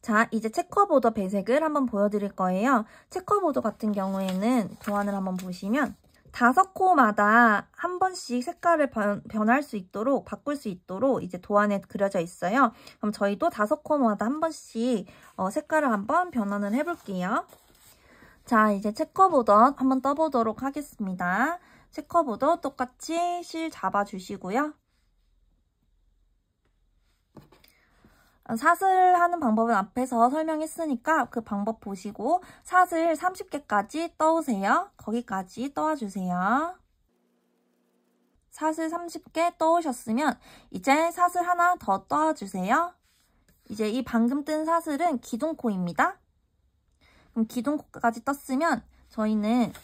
자, 이제 체커보더 배색을 한번 보여드릴 거예요. 체커보더 같은 경우에는 도안을 한번 보시면 5코마다 한 번씩 색깔을 변할 수 있도록, 바꿀 수 있도록 이제 도안에 그려져 있어요. 그럼 저희도 5코마다 한 번씩 색깔을 한번 변환을 해볼게요. 자, 이제 체커보더 한번 떠보도록 하겠습니다. 체커보더 똑같이 실 잡아주시고요. 사슬 하는 방법은 앞에서 설명했으니까 그 방법 보시고 사슬 30개까지 떠오세요. 거기까지 떠와주세요. 사슬 30개 떠오셨으면 이제 사슬 하나 더 떠와주세요. 이제 이 방금 뜬 사슬은 기둥코입니다. 그럼 기둥코까지 떴으면 저희는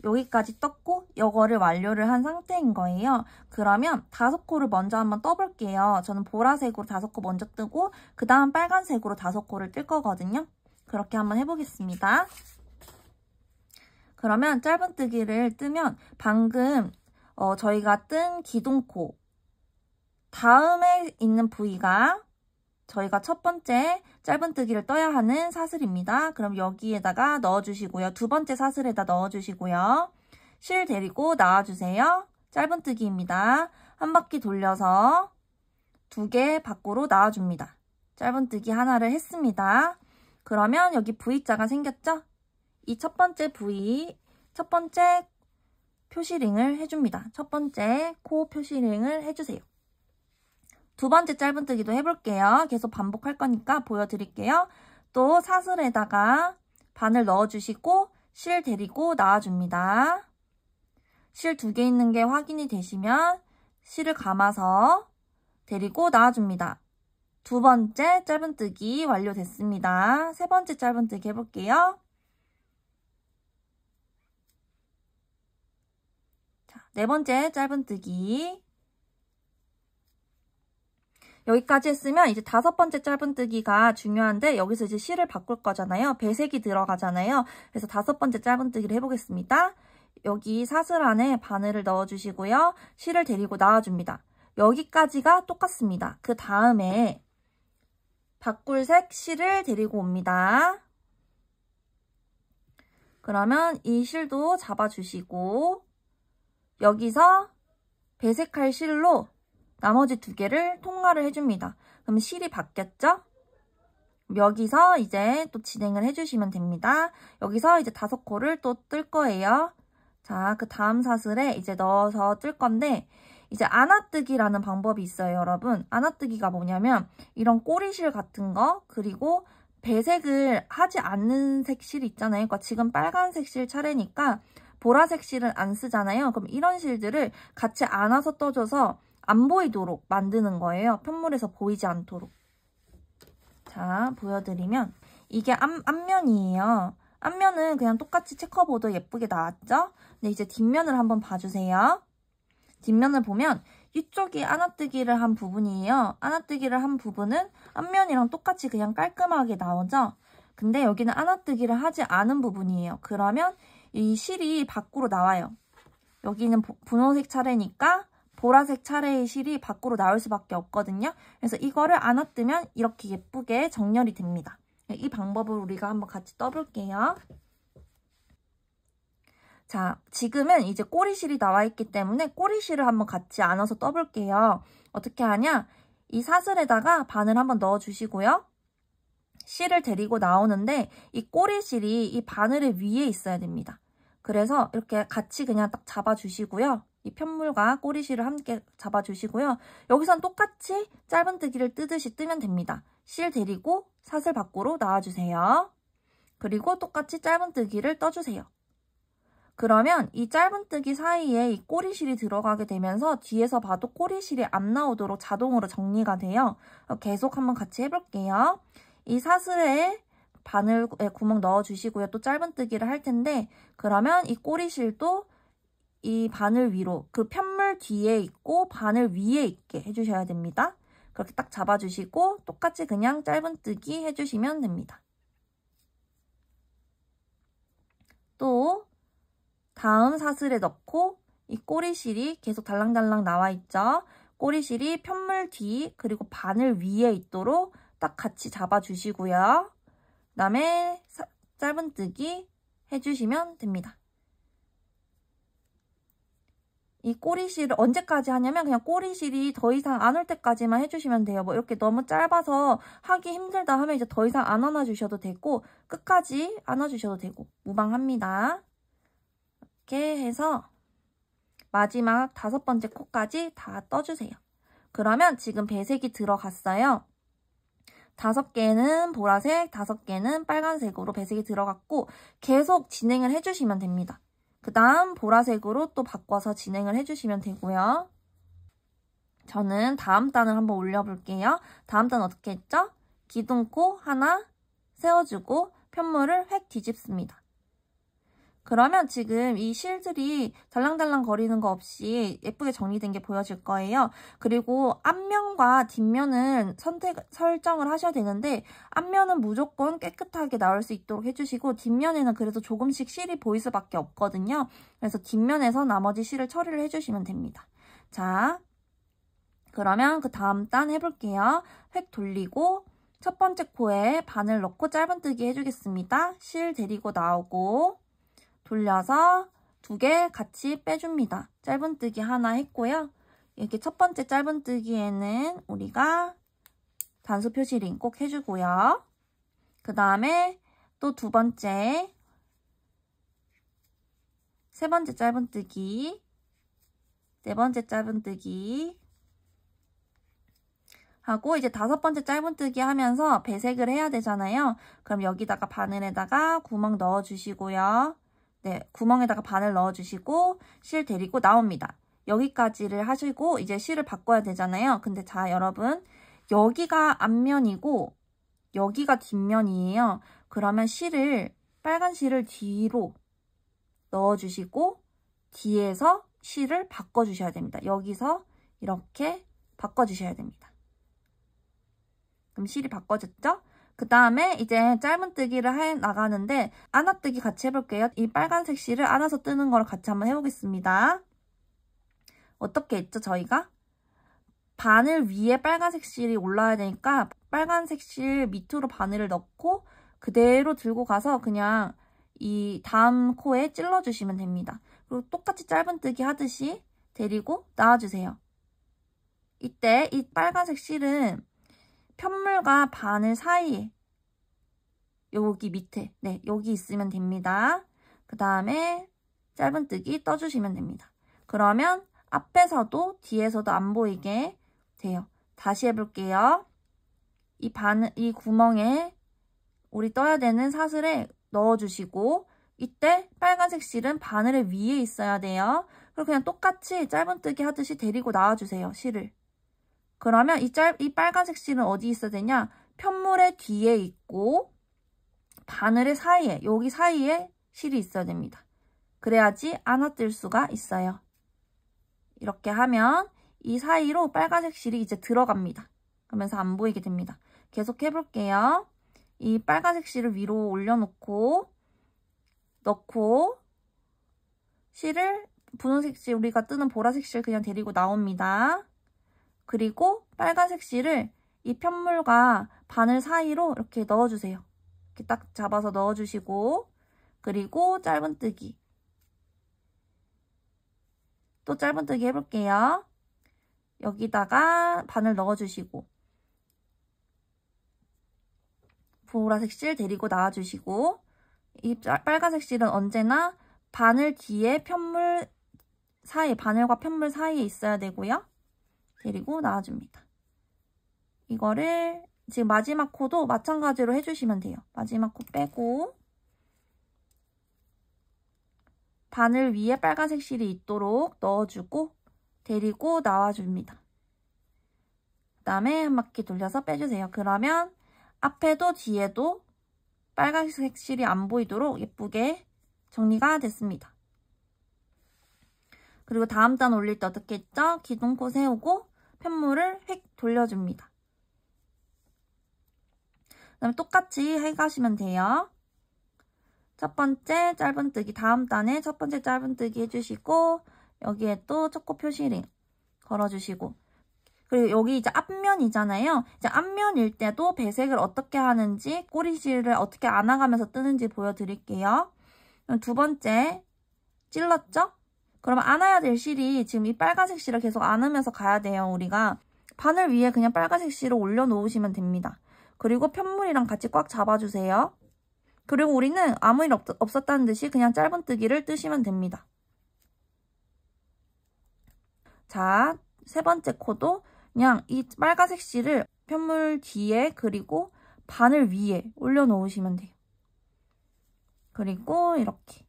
여기까지 떴고 이거를 완료를 한 상태인 거예요. 그러면 5코를 먼저 한번 떠볼게요. 저는 보라색으로 5코 먼저 뜨고 그 다음 빨간색으로 5코를 뜰 거거든요. 그렇게 한번 해보겠습니다. 그러면 짧은뜨기를 뜨면 방금 저희가 뜬 기둥코 다음에 있는 부위가 저희가 첫 번째 짧은뜨기를 떠야 하는 사슬입니다. 그럼 여기에다가 넣어주시고요. 두 번째 사슬에다 넣어주시고요. 실 데리고 나와주세요. 짧은뜨기입니다. 한 바퀴 돌려서 2개 밖으로 나와줍니다. 짧은뜨기 하나를 했습니다. 그러면 여기 V자가 생겼죠? 이 첫 번째 부위, 첫 번째 표시링을 해줍니다. 첫 번째 코 표시링을 해주세요. 두 번째 짧은뜨기도 해볼게요. 계속 반복할 거니까 보여드릴게요. 또 사슬에다가 바늘 넣어주시고 실 데리고 나와줍니다. 실 2개 있는 게 확인이 되시면 실을 감아서 데리고 나와줍니다. 두 번째 짧은뜨기 완료됐습니다. 세 번째 짧은뜨기 해볼게요. 자, 네 번째 짧은뜨기. 여기까지 했으면 이제 5번째 짧은뜨기가 중요한데 여기서 이제 실을 바꿀 거잖아요. 배색이 들어가잖아요. 그래서 5번째 짧은뜨기를 해보겠습니다. 여기 사슬 안에 바늘을 넣어주시고요. 실을 데리고 나와줍니다. 여기까지가 똑같습니다. 그 다음에 바꿀 색 실을 데리고 옵니다. 그러면 이 실도 잡아주시고 여기서 배색할 실로 나머지 2개를 통과를 해줍니다. 그럼 실이 바뀌었죠? 여기서 이제 또 진행을 해주시면 됩니다. 여기서 이제 5코를 또 뜰 거예요. 자, 그 다음 사슬에 이제 넣어서 뜰 건데 이제 안아뜨기라는 방법이 있어요, 여러분. 안아뜨기가 뭐냐면 이런 꼬리실 같은 거 그리고 배색을 하지 않는 색실 있잖아요. 그러니까 지금 빨간색 실 차례니까 보라색 실은 안 쓰잖아요. 그럼 이런 실들을 같이 안아서 떠줘서 안 보이도록 만드는 거예요. 편물에서 보이지 않도록. 자, 보여드리면 이게 앞면이에요. 앞면은 그냥 똑같이 체커보드 예쁘게 나왔죠? 근데 이제 뒷면을 한번 봐주세요. 뒷면을 보면 이쪽이 안아뜨기를 한 부분이에요. 안아뜨기를 한 부분은 앞면이랑 똑같이 그냥 깔끔하게 나오죠? 근데 여기는 안아뜨기를 하지 않은 부분이에요. 그러면 이 실이 밖으로 나와요. 여기는 분홍색 차례니까 보라색 차례의 실이 밖으로 나올 수밖에 없거든요. 그래서 이거를 안아뜨면 이렇게 예쁘게 정렬이 됩니다. 이 방법을 우리가 한번 같이 떠볼게요. 자, 지금은 이제 꼬리실이 나와 있기 때문에 꼬리실을 한번 같이 안아서 떠볼게요. 어떻게 하냐? 이 사슬에다가 바늘 한번 넣어주시고요. 실을 데리고 나오는데 이 꼬리실이 이 바늘의 위에 있어야 됩니다. 그래서 이렇게 같이 그냥 딱 잡아주시고요. 이 편물과 꼬리실을 함께 잡아주시고요. 여기선 똑같이 짧은뜨기를 뜨듯이 뜨면 됩니다. 실 데리고 사슬 밖으로 나와주세요. 그리고 똑같이 짧은뜨기를 떠주세요. 그러면 이 짧은뜨기 사이에 이 꼬리실이 들어가게 되면서 뒤에서 봐도 꼬리실이 안 나오도록 자동으로 정리가 돼요. 계속 한번 같이 해볼게요. 이 사슬에 바늘 구멍 넣어주시고요. 또 짧은뜨기를 할 텐데 그러면 이 꼬리실도 이 바늘 위로 그 편물 뒤에 있고 바늘 위에 있게 해주셔야 됩니다. 그렇게 딱 잡아주시고 똑같이 그냥 짧은뜨기 해주시면 됩니다. 또 다음 사슬에 넣고 이 꼬리실이 계속 달랑달랑 나와 있죠. 꼬리실이 편물 뒤 그리고 바늘 위에 있도록 딱 같이 잡아주시고요. 그 다음에 짧은뜨기 해주시면 됩니다. 이 꼬리실을 언제까지 하냐면 그냥 꼬리실이 더 이상 안 올 때까지만 해주시면 돼요. 뭐 이렇게 너무 짧아서 하기 힘들다 하면 이제 더 이상 안 안아주셔도 되고 끝까지 안아주셔도 되고 무방합니다. 이렇게 해서 마지막 5번째 코까지 다 떠주세요. 그러면 지금 배색이 들어갔어요. 5개는 보라색, 5개는 빨간색으로 배색이 들어갔고 계속 진행을 해주시면 됩니다. 그 다음 보라색으로 또 바꿔서 진행을 해주시면 되고요. 저는 다음 단을 한번 올려볼게요. 다음 단 어떻게 했죠? 기둥코 하나 세워주고 편물을 획 뒤집습니다. 그러면 지금 이 실들이 달랑달랑 거리는 거 없이 예쁘게 정리된 게 보여질 거예요. 그리고 앞면과 뒷면은 설정을 하셔야 되는데 앞면은 무조건 깨끗하게 나올 수 있도록 해주시고 뒷면에는 그래도 조금씩 실이 보일 수밖에 없거든요. 그래서 뒷면에서 나머지 실을 처리를 해주시면 됩니다. 자, 그러면 그 다음 단 해볼게요. 획 돌리고 첫 번째 코에 바늘 넣고 짧은뜨기 해주겠습니다. 실 데리고 나오고 돌려서 2개 같이 빼줍니다. 짧은뜨기 하나 했고요. 이렇게 첫 번째 짧은뜨기에는 우리가 단수 표시링 꼭 해주고요. 그 다음에 또 2번째, 3번째 짧은뜨기, 4번째 짧은뜨기 하고 이제 5번째 짧은뜨기 하면서 배색을 해야 되잖아요. 그럼 여기다가 바늘에다가 구멍 넣어주시고요. 네, 구멍에다가 바늘 넣어주시고 실 데리고 나옵니다. 여기까지를 하시고 이제 실을 바꿔야 되잖아요. 근데 자, 여러분 여기가 앞면이고 여기가 뒷면이에요. 그러면 빨간 실을 뒤로 넣어주시고 뒤에서 실을 바꿔주셔야 됩니다. 여기서 이렇게 바꿔주셔야 됩니다. 그럼 실이 바꿔졌죠? 그 다음에 이제 짧은뜨기를 해 나가는데 안아뜨기 같이 해볼게요. 이 빨간색 실을 안아서 뜨는 걸 같이 한번 해보겠습니다. 어떻게 했죠, 저희가? 바늘 위에 빨간색 실이 올라야 되니까 빨간색 실 밑으로 바늘을 넣고 그대로 들고 가서 그냥 이 다음 코에 찔러주시면 됩니다. 그리고 똑같이 짧은뜨기 하듯이 데리고 나와주세요. 이때 이 빨간색 실은 편물과 바늘 사이에 여기 밑에 여기 있으면 됩니다. 그 다음에 짧은뜨기 떠주시면 됩니다. 그러면 앞에서도 뒤에서도 안 보이게 돼요. 다시 해볼게요. 이 구멍에 우리 떠야 되는 사슬에 넣어주시고 이때 빨간색 실은 바늘의 위에 있어야 돼요. 그리고 그냥 똑같이 짧은뜨기 하듯이 데리고 나와주세요. 실을. 그러면 이 빨간색 실은 어디 있어야 되냐? 편물의 뒤에 있고 바늘의 사이에, 여기 사이에 실이 있어야 됩니다. 그래야지 안아뜰 수가 있어요. 이렇게 하면 이 사이로 빨간색 실이 이제 들어갑니다. 그러면서 안 보이게 됩니다. 계속 해볼게요. 이 빨간색 실을 위로 올려놓고 넣고 실을 분홍색 실, 우리가 뜨는 보라색 실 그냥 데리고 나옵니다. 그리고 빨간색 실을 이 편물과 바늘 사이로 이렇게 넣어주세요. 이렇게 딱 잡아서 넣어주시고 그리고 짧은뜨기. 또 짧은뜨기 해볼게요. 여기다가 바늘 넣어주시고 보라색 실 데리고 나와주시고 이 빨간색 실은 언제나 바늘 뒤에 편물 사이, 바늘과 편물 사이에 있어야 되고요. 데리고 나와줍니다. 이거를 지금 마지막 코도 마찬가지로 해주시면 돼요. 마지막 코 빼고 바늘 위에 빨간색 실이 있도록 넣어주고 데리고 나와줍니다. 그 다음에 한 바퀴 돌려서 빼주세요. 그러면 앞에도 뒤에도 빨간색 실이 안 보이도록 예쁘게 정리가 됐습니다. 그리고 다음 단 올릴 때 어떻게 했죠? 기둥코 세우고 편물을 획 돌려줍니다. 그 다음에 똑같이 해가시면 돼요. 첫 번째 짧은뜨기, 다음 단에 첫 번째 짧은뜨기 해주시고 여기에 또 초코 표시링 걸어주시고 그리고 여기 이제 앞면이잖아요. 이제 앞면일 때도 배색을 어떻게 하는지, 꼬리실을 어떻게 안아가면서 뜨는지 보여드릴게요. 두 번째, 찔렀죠? 그러면 안아야 될 실이 지금 이 빨간색 실을 계속 안으면서 가야 돼요, 우리가. 바늘 위에 그냥 빨간색 실을 올려놓으시면 됩니다. 그리고 편물이랑 같이 꽉 잡아주세요. 그리고 우리는 아무 일 없었다는 듯이 그냥 짧은뜨기를 뜨시면 됩니다. 자, 세 번째 코도 그냥 이 빨간색 실을 편물 뒤에 그리고 바늘 위에 올려놓으시면 돼요. 그리고 이렇게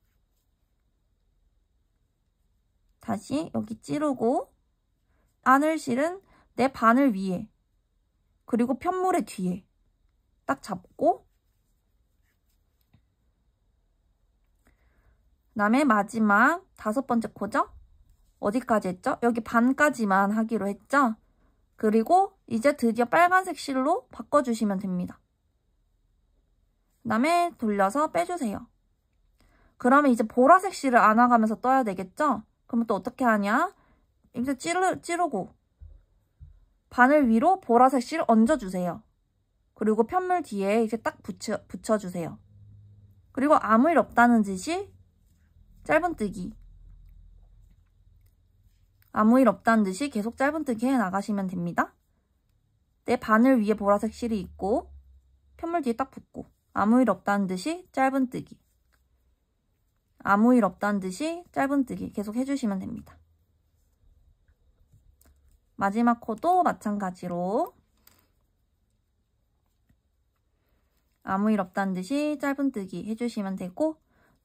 다시 여기 찌르고 안을 실은 내 바늘 위에 그리고 편물의 뒤에 딱 잡고 그다음에 마지막 5번째 코죠? 어디까지 했죠? 여기 반까지만 하기로 했죠? 그리고 이제 드디어 빨간색 실로 바꿔주시면 됩니다. 그다음에 돌려서 빼주세요. 그러면 이제 보라색 실을 안아가면서 떠야 되겠죠? 그러면 또 어떻게 하냐? 이제 찌르고 바늘 위로 보라색 실을 얹어주세요. 그리고 편물 뒤에 이제 딱 붙여주세요. 그리고 아무 일 없다는 듯이 짧은뜨기. 아무 일 없다는 듯이 계속 짧은뜨기 해 나가시면 됩니다. 내 바늘 위에 보라색 실이 있고 편물 뒤에 딱 붙고 아무 일 없다는 듯이 짧은뜨기. 아무 일 없다는 듯이 짧은뜨기 계속 해주시면 됩니다. 마지막 코도 마찬가지로 아무 일 없다는 듯이 짧은뜨기 해주시면 되고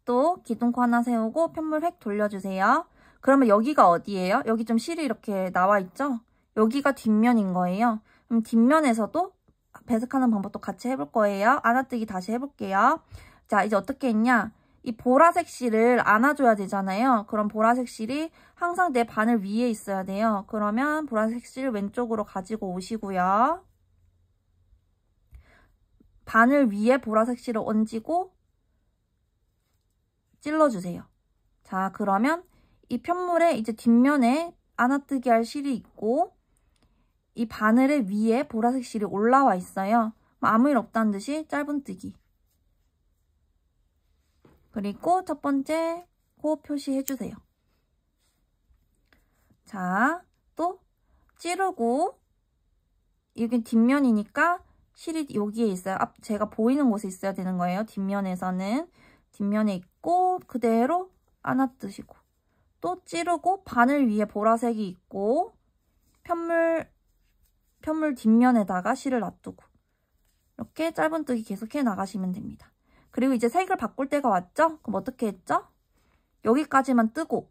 또 기둥코 하나 세우고 편물 획 돌려주세요. 그러면 여기가 어디예요? 여기 좀 실이 이렇게 나와 있죠? 여기가 뒷면인 거예요. 그럼 뒷면에서도 배색하는 방법도 같이 해볼 거예요. 안아뜨기 다시 해볼게요. 자, 이제 어떻게 했냐? 이 보라색 실을 안아줘야 되잖아요. 그럼 보라색 실이 항상 내 바늘 위에 있어야 돼요. 그러면 보라색 실 왼쪽으로 가지고 오시고요. 바늘 위에 보라색 실을 얹고 찔러주세요. 자, 그러면 이 편물에 이제 뒷면에 안아뜨기 할 실이 있고 이 바늘의 위에 보라색 실이 올라와 있어요. 아무 일 없다는 듯이 짧은뜨기. 그리고 첫 번째 코 표시해주세요. 자, 또 찌르고 여기 뒷면이니까 실이 여기에 있어요. 제가 보이는 곳에 있어야 되는 거예요. 뒷면에서는. 뒷면에 있고 그대로 안아뜨시고 또 찌르고 바늘 위에 보라색이 있고 편물 뒷면에다가 실을 놔두고 이렇게 짧은뜨기 계속해 나가시면 됩니다. 그리고 이제 색을 바꿀 때가 왔죠? 그럼 어떻게 했죠? 여기까지만 뜨고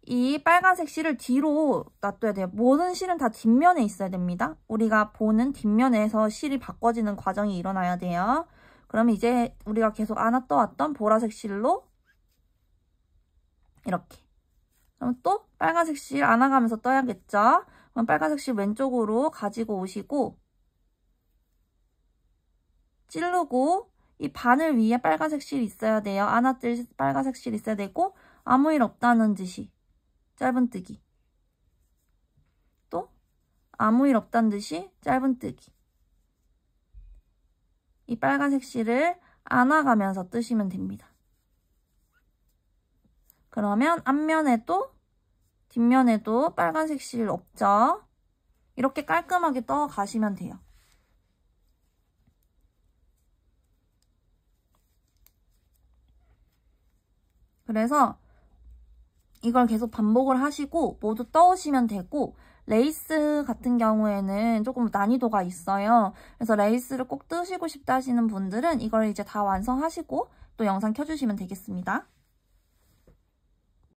이 빨간색 실을 뒤로 놔둬야 돼요. 모든 실은 다 뒷면에 있어야 됩니다. 우리가 보는 뒷면에서 실이 바꿔지는 과정이 일어나야 돼요. 그러면 이제 우리가 계속 안아 떠왔던 보라색 실로 이렇게. 그럼 또 빨간색 실 안아가면서 떠야겠죠? 그럼 빨간색 실 왼쪽으로 가지고 오시고 찌르고 이 바늘 위에 빨간색 실 있어야 돼요. 안아뜰 빨간색 실 있어야 되고 아무 일 없다는 듯이 짧은뜨기. 또 아무 일 없다는 듯이 짧은뜨기. 이 빨간색 실을 안아가면서 뜨시면 됩니다. 그러면 앞면에도 뒷면에도 빨간색 실 없죠? 이렇게 깔끔하게 떠 가시면 돼요. 그래서 이걸 계속 반복을 하시고 모두 떠오시면 되고 레이스 같은 경우에는 조금 난이도가 있어요. 그래서 레이스를 꼭 뜨시고 싶다 하시는 분들은 이걸 이제 다 완성하시고 또 영상 켜주시면 되겠습니다.